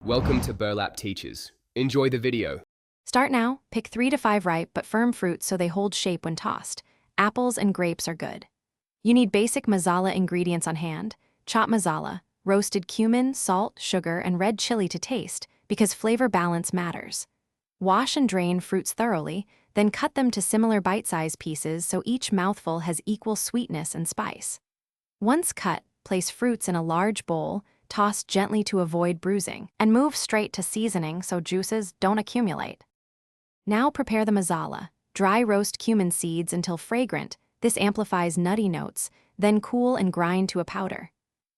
Welcome to Burlap Teachers. Enjoy the video. Start now, pick 3 to 5 ripe but firm fruits so they hold shape when tossed. Apples and grapes are good. You need basic masala ingredients on hand: chopped masala, roasted cumin, salt, sugar, and red chili to taste, because flavor balance matters. Wash and drain fruits thoroughly, then cut them to similar bite-sized pieces so each mouthful has equal sweetness and spice. Once cut, place fruits in a large bowl, toss gently to avoid bruising, and move straight to seasoning so juices don't accumulate. Now prepare the masala. Dry roast cumin seeds until fragrant. This amplifies nutty notes, then cool and grind to a powder.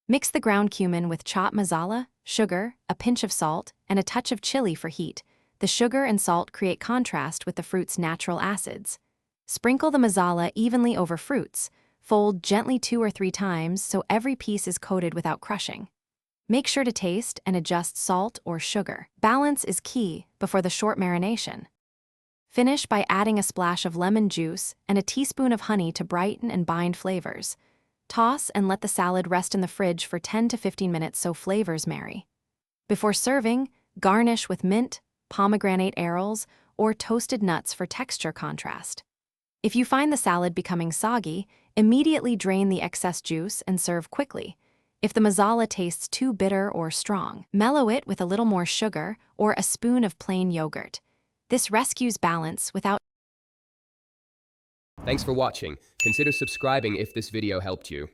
Mix the ground cumin with chopped masala, sugar, a pinch of salt, and a touch of chili for heat. The sugar and salt create contrast with the fruit's natural acids. Sprinkle the masala evenly over fruits. Fold gently 2 or 3 times so every piece is coated without crushing. Make sure to taste and adjust salt or sugar. Balance is key before the short marination. Finish by adding a splash of lemon juice and a teaspoon of honey to brighten and bind flavors. Toss and let the salad rest in the fridge for 10 to 15 minutes so flavors marry. Before serving, garnish with mint, pomegranate arils, or toasted nuts for texture contrast. If you find the salad becoming soggy, immediately drain the excess juice and serve quickly. If the masala tastes too bitter or strong, mellow it with a little more sugar or a spoon of plain yogurt. This rescues balance without. Thanks for watching. Consider subscribing if this video helped you.